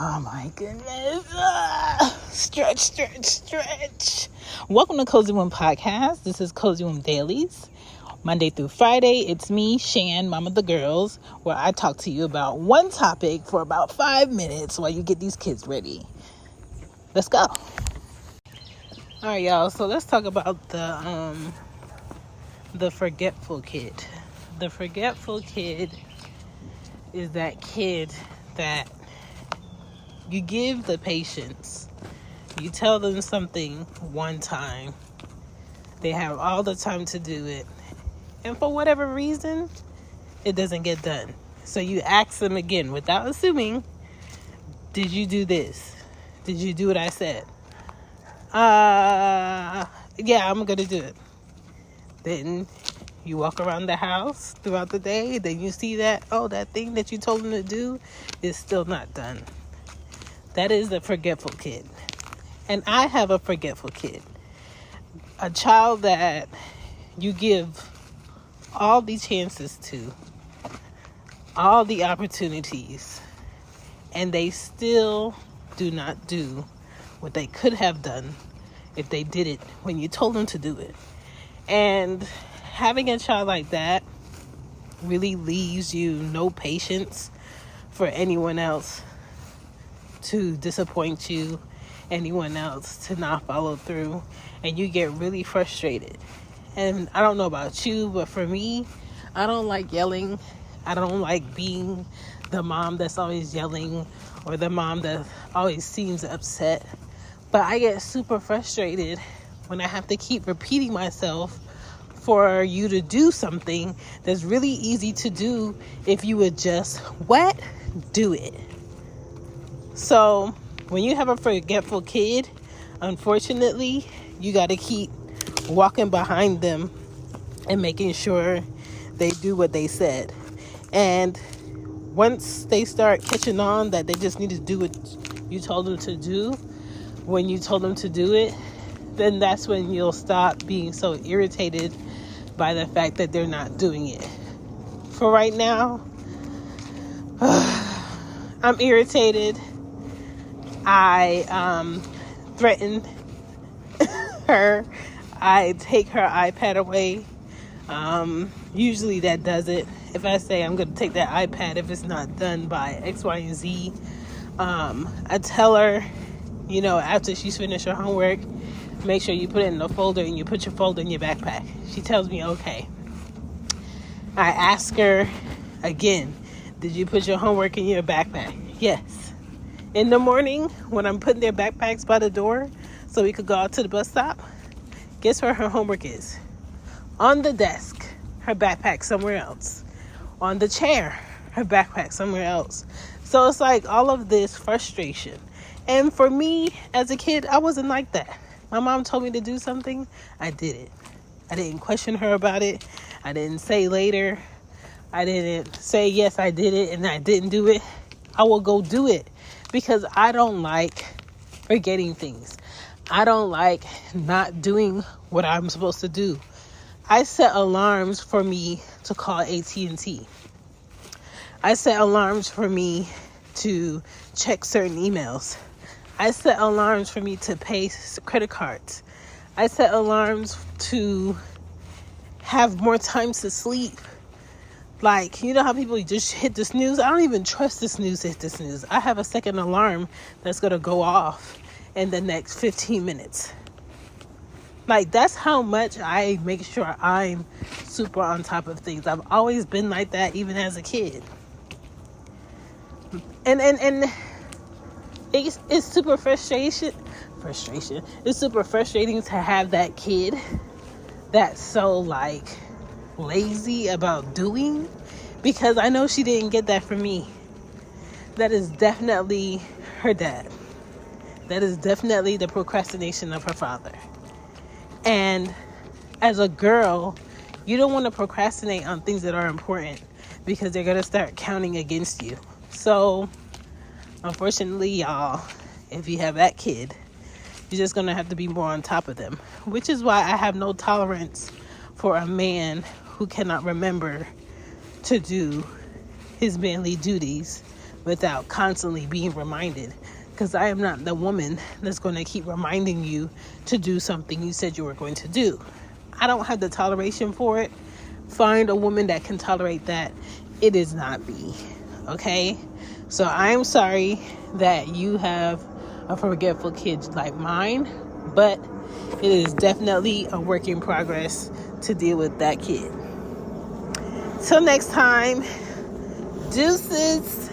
Oh my goodness. Stretch. Welcome to Cozy Womb Podcast. This is Cozy Womb Dailies. Monday through Friday, it's me, Shan, mom of the girls, where I talk to you about one topic for about 5 minutes while you get these kids ready. Let's go. All right, y'all. So let's talk about the Forgetful Kid. The Forgetful Kid is that kid that you give the patience. You tell them something one time. They have all the time to do it. And for whatever reason, it doesn't get done. So you ask them again without assuming, did you do this? Did you do what I said? Yeah, I'm going to do it. Then you walk around the house throughout the day. Then you see that thing that you told them to do is still not done. That is a forgetful kid. And I have a forgetful kid. A child that you give all the chances to, all the opportunities, and they still do not do what they could have done if they did it when you told them to do it. And having a child like that really leaves you no patience for anyone else to disappoint you, anyone else to not follow through, and you get really frustrated. And I don't know about you, but for me, I don't like yelling. I don't like being the mom that's always yelling or the mom that always seems upset. But I get super frustrated when I have to keep repeating myself for you to do something that's really easy to do if you would just do it. So when you have a forgetful kid, unfortunately, you got to keep walking behind them and making sure they do what they said. And once they start catching on that they just need to do what you told them to do when you told them to do it, then that's when you'll stop being so irritated by the fact that they're not doing it. For right now, I'm irritated. I threaten her. I take her iPad away. Usually that does it. If I say I'm going to take that iPad if it's not done by X, Y, and Z, I tell her, after she's finished her homework, make sure you put it in the folder and you put your folder in your backpack. She tells me, okay. I ask her again, did you put your homework in your backpack? Yes. In the morning, when I'm putting their backpacks by the door so we could go out to the bus stop, guess where her homework is? On the desk, her backpack somewhere else. On the chair, her backpack somewhere else. So it's like all of this frustration. And for me, as a kid, I wasn't like that. My mom told me to do something, I did it. I didn't question her about it. I didn't say later. I didn't say, yes, I did it and I didn't do it. I will go do it because I don't like forgetting things. I don't like not doing what I'm supposed to do. I set alarms for me to call AT&T. I set alarms for me to check certain emails. I set alarms for me to pay credit cards. I set alarms to have more time to sleep. Like, you know how people just hit the snooze? I don't even trust the snooze to hit the snooze. I have a second alarm that's going to go off in the next 15 minutes. Like, that's how much I make sure I'm super on top of things. I've always been like that, even as a kid. And it's super frustration. It's super frustrating to have that kid that's so lazy about doing, because I know she didn't get that from me. That is definitely her dad. That is definitely the procrastination of her father. And as a girl, you don't want to procrastinate on things that are important because they're going to start counting against you. So, unfortunately, y'all, if you have that kid, you're just going to have to be more on top of them. Which is why I have no tolerance for a man who cannot remember to do his manly duties without constantly being reminded. Because I am not the woman that's going to keep reminding you to do something you said you were going to do. I don't have the toleration for it. Find a woman that can tolerate that. It is not me. Okay? So I'm sorry that you have a forgetful kid like mine, but it is definitely a work in progress to deal with that kid. Till next time, deuces.